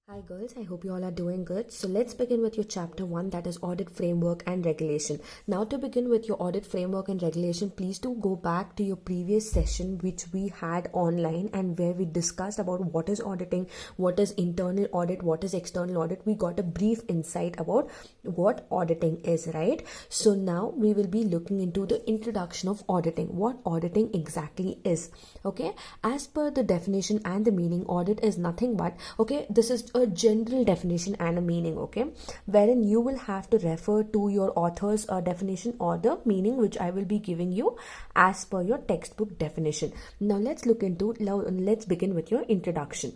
Hi girls, I hope you all are doing good. So let's begin with your chapter 1, that is audit framework and regulation. Now to begin with your audit framework and regulation, please do go back to your previous session which we had online and where we discussed about what is auditing, what is internal audit, what is external audit. We got a brief insight about what auditing is, right? So now we will be looking into the introduction of auditing, what auditing exactly is. Okay, as per the definition and the meaning, audit is nothing but, okay, this is a general definition and a meaning, okay, wherein you will have to refer to your author's definition or the meaning which I will be giving you as per your textbook definition. Now let's begin with your introduction.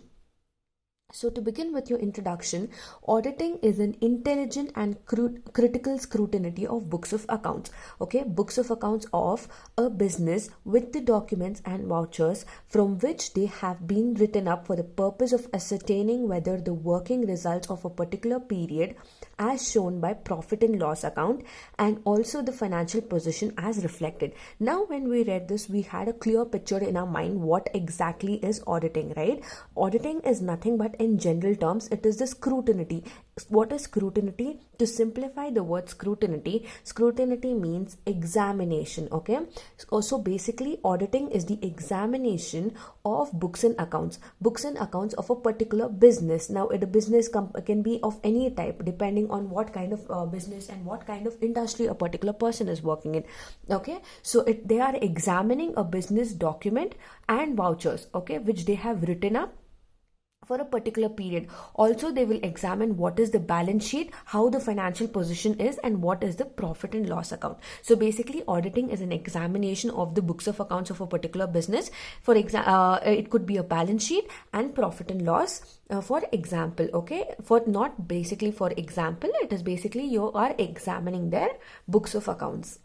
So to begin with your introduction, auditing is an intelligent and critical scrutiny of books of accounts. Okay, books of accounts of a business with the documents and vouchers from which they have been written up for the purpose of ascertaining whether the working results of a particular period as shown by profit and loss account and also the financial position as reflected. Now when we read this, we had a clear picture in our mind what exactly is auditing, right? Auditing is nothing but, in general terms, it is the scrutiny. What is scrutiny? To simplify the word scrutiny means examination. Okay, so basically auditing is the examination of books and accounts of a particular business. Now a business can be of any type depending on what kind of business and what kind of industry a particular person is working in. Okay, so they are examining a business document and vouchers, okay, which they have written up for a particular period. Also they will examine what is the balance sheet, how the financial position is, and what is the profit and loss account. So basically auditing is an examination of the books of accounts of a particular business. For example, it could be a balance sheet and profit and loss, for example. Okay, for not basically for example, it is basically you are examining their books of accounts.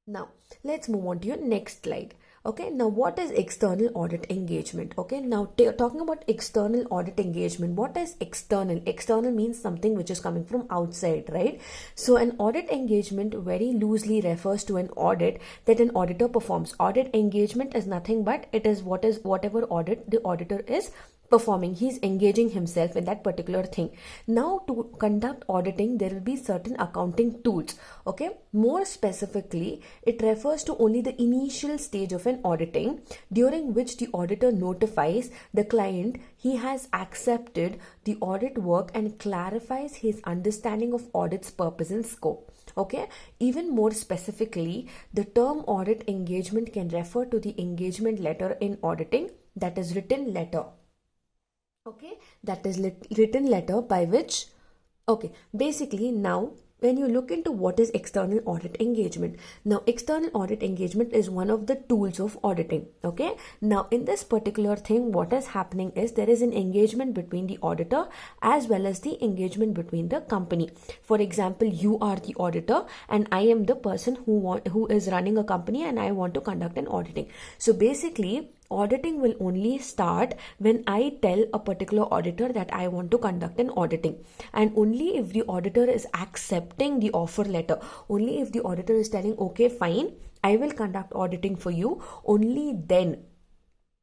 Now let's move on to your next slide. Okay, now what is external audit engagement? Okay, now talking about external audit engagement, what is external? External means something which is coming from outside, right? So an audit engagement very loosely refers to an audit that an auditor performs. Audit engagement is nothing but it is whatever audit the auditor is performing. He's engaging himself in that particular thing. Now to conduct auditing, there will be certain accounting tools. Okay, more specifically, it refers to only the initial stage of an auditing during which the auditor notifies the client he has accepted the audit work and clarifies his understanding of audit's purpose and scope. Okay, even more specifically, the term audit engagement can refer to the engagement letter in auditing, that is written letter. Okay, that is written letter by which, okay, basically now when you look into what is external audit engagement, now external audit engagement is one of the tools of auditing. Okay, now in this particular thing, what is happening is there is an engagement between the auditor as well as the engagement between the company. For example, you are the auditor and I am the person who is running a company and I want to conduct an auditing. So basically auditing will only start when I tell a particular auditor that I want to conduct an auditing, and only if the auditor is accepting the offer letter, only if the auditor is telling okay fine, I will conduct auditing for you, only then,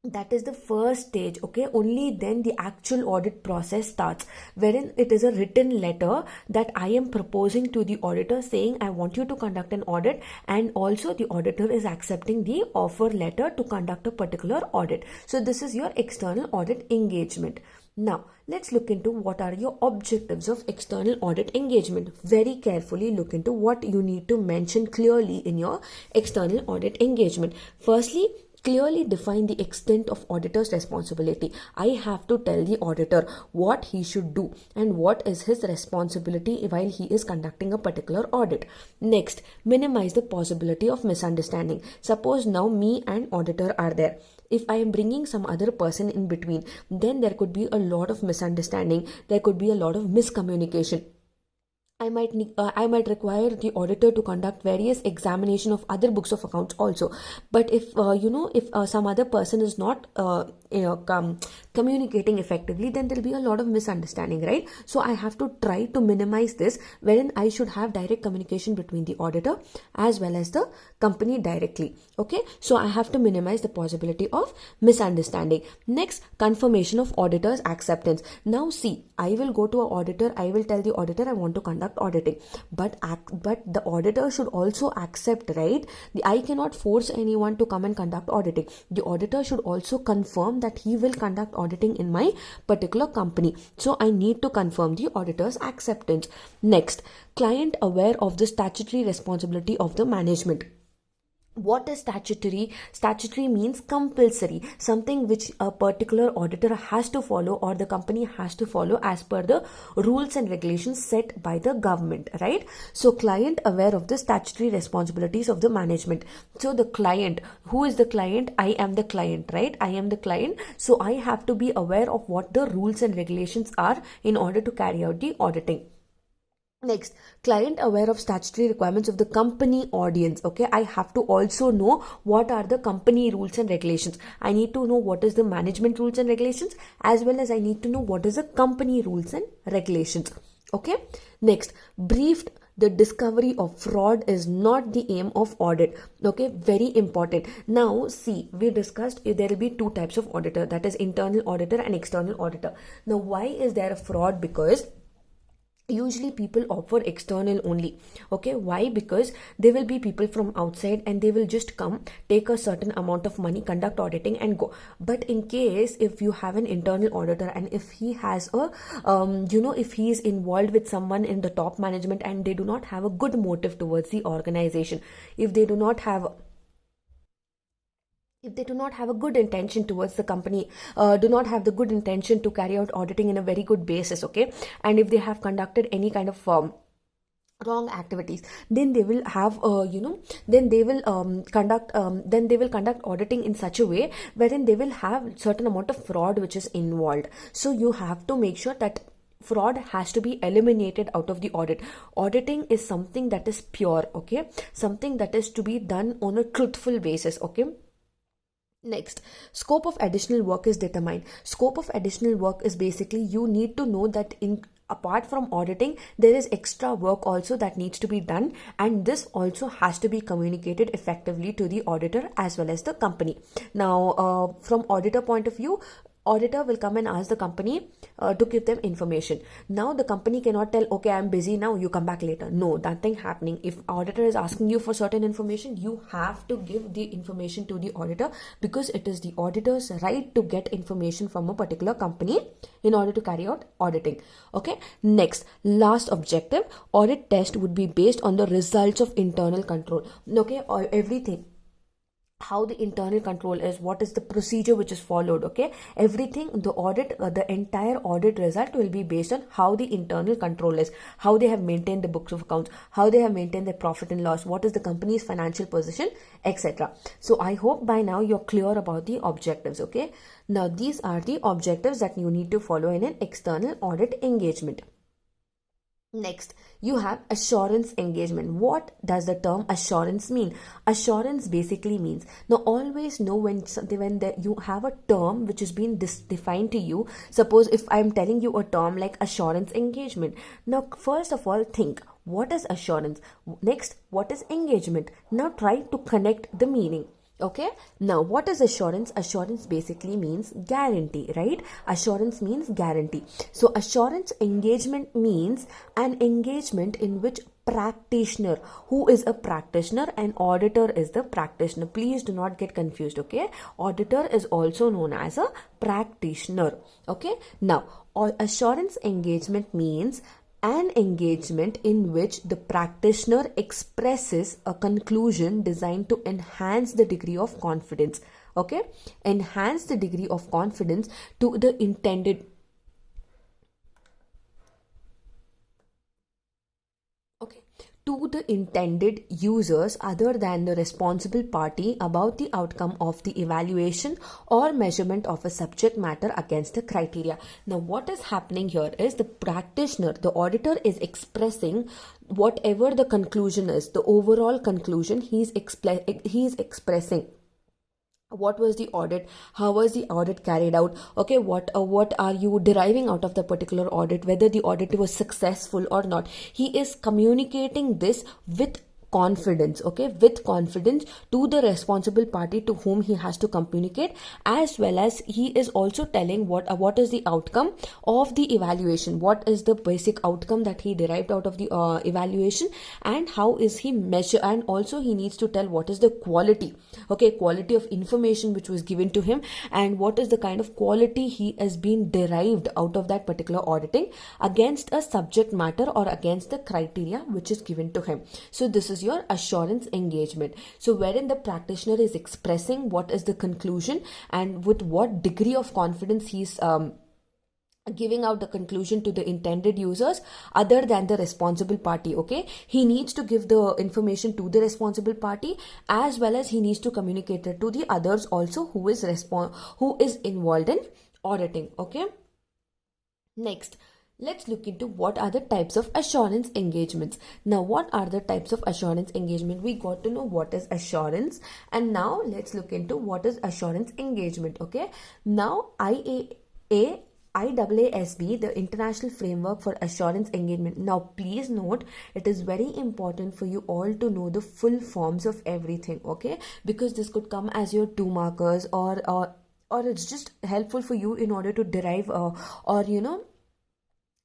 that is the first stage. Okay, only then the actual audit process starts, wherein it is a written letter that I am proposing to the auditor saying I want you to conduct an audit, and also the auditor is accepting the offer letter to conduct a particular audit. So this is your external audit engagement. Now let's look into what are your objectives of external audit engagement. Very carefully look into what you need to mention clearly in your external audit engagement. Firstly, clearly define the extent of auditor's responsibility. I have to tell the auditor what he should do and what is his responsibility while he is conducting a particular audit. Next, minimize the possibility of misunderstanding. Suppose now me and auditor are there. If I am bringing some other person in between, then there could be a lot of misunderstanding. There could be a lot of miscommunication. I might require the auditor to conduct various examination of other books of accounts also. But if if some other person is not communicating effectively, then there'll be a lot of misunderstanding, right? So I have to try to minimize this, wherein I should have direct communication between the auditor as well as the company directly. Okay, so I have to minimize the possibility of misunderstanding. Next, confirmation of auditor's acceptance. Now see, I will go to an auditor, I will tell the auditor I want to conduct auditing, but the auditor should also accept, right? I cannot force anyone to come and conduct auditing. The auditor should also confirm that he will conduct auditing in my particular company. So I need to confirm the auditor's acceptance. Next, client aware of the statutory responsibility of the management. What is statutory? Statutory means compulsory, something which a particular auditor has to follow or the company has to follow as per the rules and regulations set by the government, right? So client aware of the statutory responsibilities of the management. So the client, who is the client? I am the client, right? I am the client. So I have to be aware of what the rules and regulations are in order to carry out the auditing. Next, client aware of statutory requirements of the company audience. Okay, I have to also know what are the company rules and regulations. I need to know what is the management rules and regulations, as well as I need to know what is the company rules and regulations. Okay, next, briefed the discovery of fraud is not the aim of audit. Okay, very important. Now see, we discussed there will be two types of auditor, that is internal auditor and external auditor. Now why is there a fraud? Because usually people opt for external only. Okay, why? Because there will be people from outside and they will just come, take a certain amount of money, conduct auditing and go. But in case if you have an internal auditor and if he has a if he is involved with someone in the top management and they do not have a good motive towards the organization, if they do not have a good intention towards the company, do not have the good intention to carry out auditing in a very good basis, okay, and if they have conducted any kind of wrong activities, then they will have then they will conduct auditing in such a way wherein they will have certain amount of fraud which is involved. So you have to make sure that fraud has to be eliminated out of the audit. Auditing is something that is pure, okay, something that is to be done on a truthful basis. Okay, next, scope of additional work is determined. Scope of additional work is basically you need to know that in apart from auditing there is extra work also that needs to be done, and this also has to be communicated effectively to the auditor as well as the company. Now from auditor point of view, auditor will come and ask the company to give them information. Now the company cannot tell, okay, I'm busy now, you come back later. No, that thing happening. If auditor is asking you for certain information, you have to give the information to the auditor, because it is the auditor's right to get information from a particular company in order to carry out auditing. Okay, next, last objective, audit test would be based on the results of internal control. Okay, or everything, how the internal control is, what is the procedure which is followed. Okay, everything, the audit, the entire audit result will be based on how the internal control is, how they have maintained the books of accounts, how they have maintained their profit and loss, what is the company's financial position, etc. So I hope by now you're clear about the objectives. Okay, now these are the objectives that you need to follow in an external audit engagement. Next, you have assurance engagement. What does the term assurance mean? Assurance basically means, now always know when you have a term which is being defined to you. Suppose if I'm telling you a term like assurance engagement, now first of all think, what is assurance? Next, what is engagement? Now try to connect the meaning. Okay, now what is assurance? Assurance basically means guarantee, right? Assurance means guarantee. So assurance engagement means an engagement in which practitioner, who is a practitioner and auditor is the practitioner. Please do not get confused. Okay, auditor is also known as a practitioner. Okay, now assurance engagement means an engagement in which the practitioner expresses a conclusion designed to enhance the degree of confidence. Okay, enhance the degree of confidence to the intended to the intended users other than the responsible party about the outcome of the evaluation or measurement of a subject matter against the criteria. Now, what is happening here is the practitioner, the auditor, is expressing whatever the conclusion is, the overall conclusion he is expressing. What was the audit? How was the audit carried out? Okay, what are you deriving out of the particular audit? Whether the audit was successful or not. He is communicating this with confidence, okay, with confidence to the responsible party to whom he has to communicate, as well as he is also telling what is the outcome of the evaluation, what is the basic outcome that he derived out of the evaluation, and how is he measure, and also he needs to tell what is the quality, okay, quality of information which was given to him, and what is the kind of quality he has been derived out of that particular auditing against a subject matter or against the criteria which is given to him. So this is your assurance engagement. So wherein the practitioner is expressing what is the conclusion and with what degree of confidence he's giving out the conclusion to the intended users other than the responsible party. Okay, he needs to give the information to the responsible party, as well as he needs to communicate it to the others also who is involved in auditing. Okay, next, let's look into what are the types of assurance engagements. Now, what are the types of assurance engagement? We got to know what is assurance, and now let's look into what is assurance engagement. Okay, now IAASB, the International Framework for Assurance Engagement. Now, please note, it is very important for you all to know the full forms of everything, okay? Because this could come as your 2 markers, or it's just helpful for you in order to derive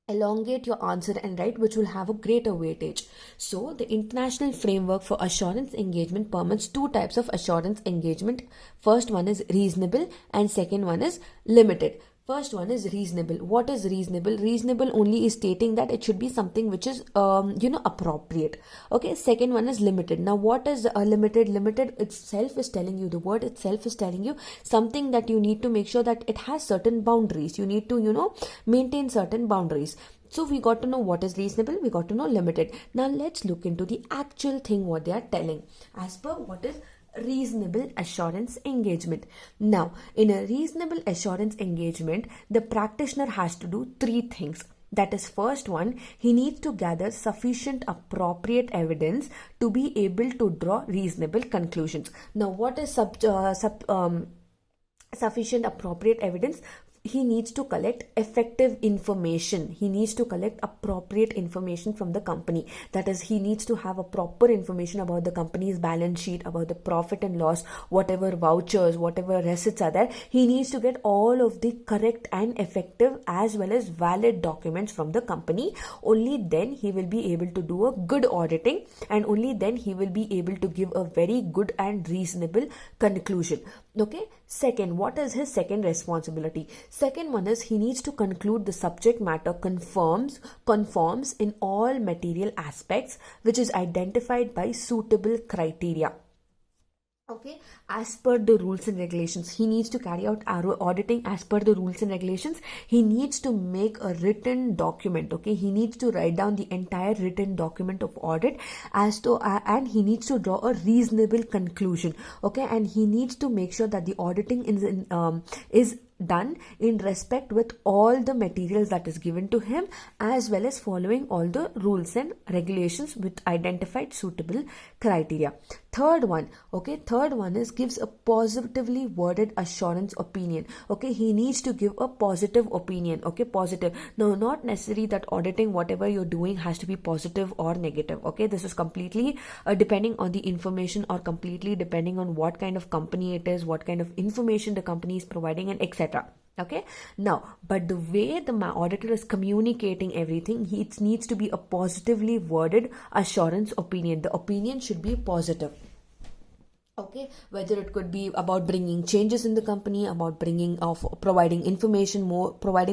elongate your answer and write, which will have a greater weightage. So the International Framework for Assurance Engagement permits 2 types of assurance engagement. First one is reasonable and second one is limited. First one is reasonable. What is reasonable? Reasonable only is stating that it should be something which is appropriate. Okay. Second one is limited. Now, what is limited? Limited itself is telling you, the word itself is telling you something that you need to make sure that it has certain boundaries. You need to maintain certain boundaries. So we got to know what is reasonable, we got to know limited. Now let's look into the actual thing what they are telling as per what is reasonable assurance engagement. Now, in a reasonable assurance engagement, the practitioner has to do 3 things. That is, first one, he needs to gather sufficient appropriate evidence to be able to draw reasonable conclusions. Now, what is sufficient appropriate evidence? He needs to collect effective information. He needs to collect appropriate information from the company. That is, he needs to have a proper information about the company's balance sheet, about the profit and loss, whatever vouchers, whatever receipts are there. He needs to get all of the correct and effective as well as valid documents from the company. Only then he will be able to do a good auditing, and only then he will be able to give a very good and reasonable conclusion. Okay. Second, what is his second responsibility? Second one is he needs to conclude the subject matter conforms in all material aspects which is identified by suitable criteria. Okay, as per the rules and regulations. He needs to carry out auditing as per the rules and regulations. He needs to make a written document. Okay, he needs to write down the entire written document of audit and he needs to draw a reasonable conclusion. Okay, and he needs to make sure that the auditing is done in respect with all the materials that is given to him, as well as following all the rules and regulations with identified suitable criteria. Third one is gives a positively worded assurance opinion. Okay, he needs to give a positive opinion. Okay, positive. Now, not necessary that auditing whatever you're doing has to be positive or negative. Okay, this is completely depending on the information, or completely depending on what kind of company it is, what kind of information the company is providing, and etc. Okay, now, but the way the auditor is communicating everything, it needs to be a positively worded assurance opinion. The opinion should be positive. Okay, whether it could be about bringing changes in the company, about providing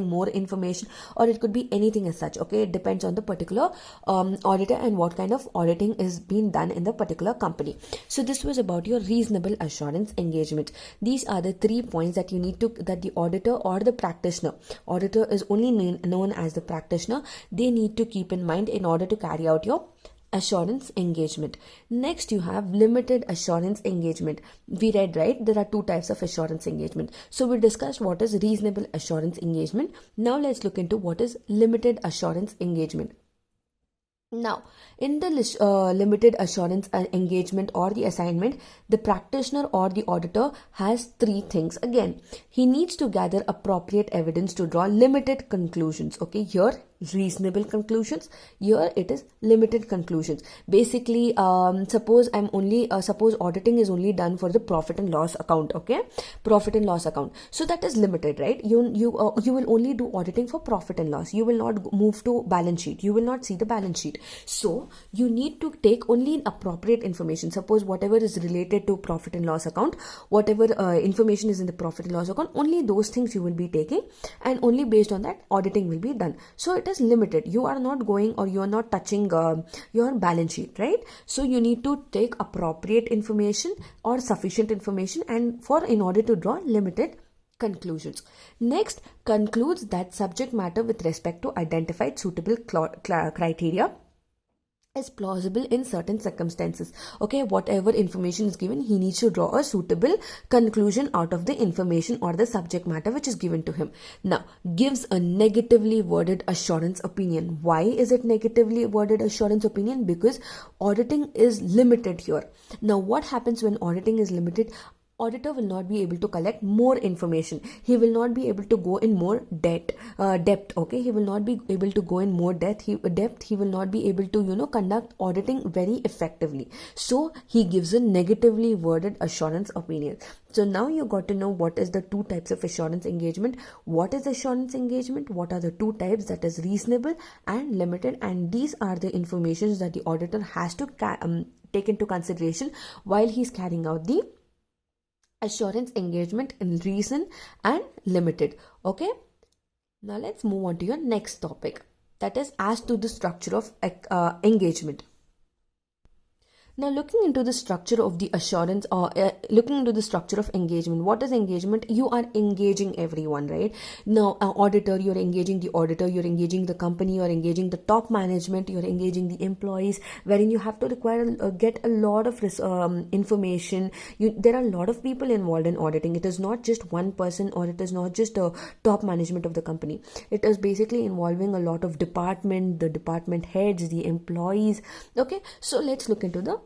more information, or it could be anything as such. Okay, it depends on the particular auditor and what kind of auditing is being done in the particular company. So this was about your reasonable assurance engagement. These are the 3 points that that the auditor or the practitioner, auditor is only known as the practitioner, they need to keep in mind in order to carry out your assurance engagement. Next, you have limited assurance engagement. We read, right? There are two types of assurance engagement. So we discussed what is reasonable assurance engagement. Now let's look into what is limited assurance engagement. Now, in the limited assurance engagement or the assignment, the practitioner or the auditor has three things. Again, he needs to gather appropriate evidence to draw limited conclusions. Okay, here reasonable conclusions, here it is limited conclusions. Basically, suppose auditing is only done for the profit and loss account. Okay, profit and loss account. So that is limited, right? You will only do auditing for profit and loss. You will not move to balance sheet. You will not see the balance sheet. So you need to take only appropriate information. Suppose whatever is related to profit and loss account, whatever information is in the profit and loss account, only those things you will be taking, and only based on that auditing will be done. So it is limited. You are not going, or you are not touching your balance sheet, right? So you need to take appropriate information or sufficient information, and in order to draw limited conclusions. Next, concludes that subject matter with respect to identified suitable criteria is plausible in certain circumstances. Okay, whatever information is given, he needs to draw a suitable conclusion out of the information or the subject matter which is given to him. Now, gives a negatively worded assurance opinion. Why is it negatively worded assurance opinion? Because auditing is limited here. Now, what happens when auditing is limited? Auditor will not be able to collect more information. He will not be able to go in more depth. Okay, he will not be able to go in more depth. He will not be able to conduct auditing very effectively. So he gives a negatively worded assurance opinion. So now you got to know what is the two types of assurance engagement. What is assurance engagement? What are the two types? That is reasonable and limited. And these are the informations that the auditor has to take into consideration while he's carrying out the assurance engagement in reason and limited. Okay, now let's move on to your next topic, that is as to the structure of engagement. Now, looking into the structure of the assurance, or looking into the structure of engagement. What is engagement? You are engaging everyone, right? Now, auditor, you're engaging the auditor, you're engaging the company, you're engaging the top management, you're engaging the employees, wherein you have to get a lot of information. There are a lot of people involved in auditing. It is not just one person, or it is not just a top management of the company. It is basically involving a lot of the department heads, the employees. Okay, so let's look into the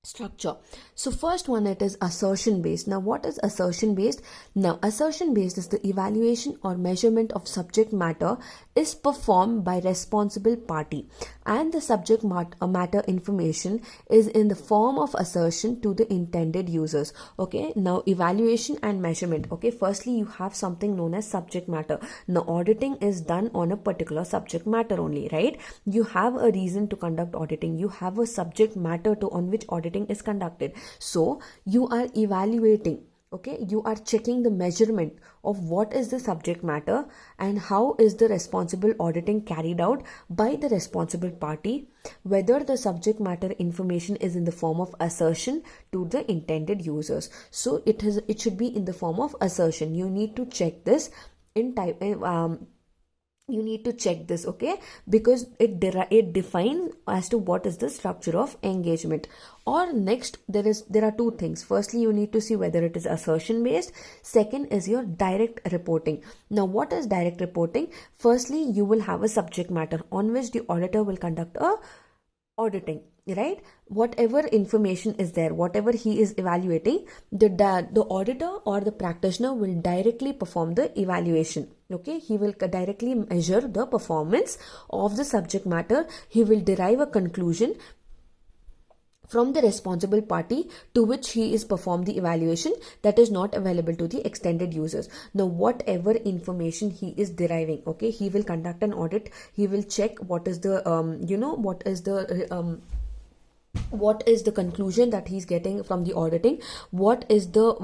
structure. So first one, it is assertion based. Now, what is assertion based? Now, assertion based is the evaluation or measurement of subject matter is performed by responsible party, and the subject matter information is in the form of assertion to the intended users. Okay, now evaluation and measurement. Okay, firstly you have something known as subject matter. Now, auditing is done on a particular subject matter only, right? You have a reason to conduct auditing. You have a subject matter on which auditing is conducted. So you are evaluating. Okay, you are checking the measurement of what is the subject matter and how is the responsible auditing carried out by the responsible party, whether the subject matter information is in the form of assertion to the intended users. So it should be in the form of assertion. You need to check this you need to check this, okay, because it defines as to what is the structure of engagement. Or next, there are two things. Firstly, you need to see whether it is assertion based. Second is your direct reporting. Now, what is direct reporting? Firstly, you will have a subject matter on which the auditor will conduct a auditing, right? Whatever information is there, whatever he is evaluating, the auditor or the practitioner will directly perform the evaluation. Okay, he will directly measure the performance of the subject matter. He will derive a conclusion from the responsible party to which he is performed the evaluation that is not available to the extended users. Now, whatever information he is deriving, okay, he will conduct an audit. He will check what is the what is the conclusion that he's getting from the auditing, what is the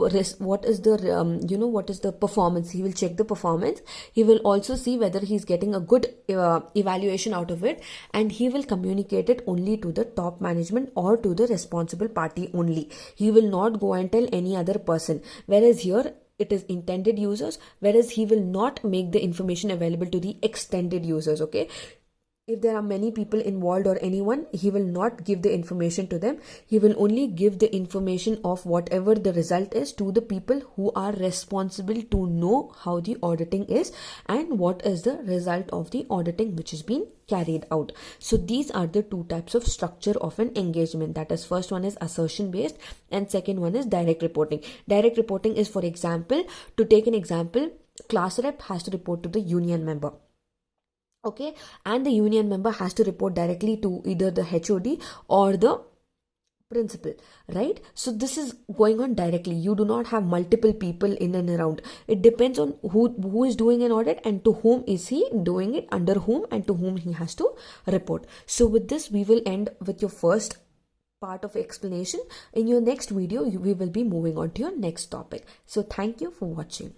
performance. He will check the performance. He will also see whether he's getting a good evaluation out of it, and he will communicate it only to the top management or to the responsible party only. He will not go and tell any other person, whereas here it is intended users, whereas he will not make the information available to the extended users. Okay, If there are many people involved or anyone, he will not give the information to them. He will only give the information of whatever the result is to the people who are responsible to know how the auditing is and what is the result of the auditing which is being carried out. So these are the two types of structure of an engagement. That is, first one is assertion based and second one is direct reporting. Direct reporting is, for example, to take an example, class rep has to report to the union member. Okay, and the union member has to report directly to either the HOD or the principal, right? So this is going on directly. You do not have multiple people in and around. It depends on who is doing an audit and to whom is he doing it, under whom and to whom he has to report. So with this, we will end with your first part of explanation. In your next video, we will be moving on to your next topic. So thank you for watching.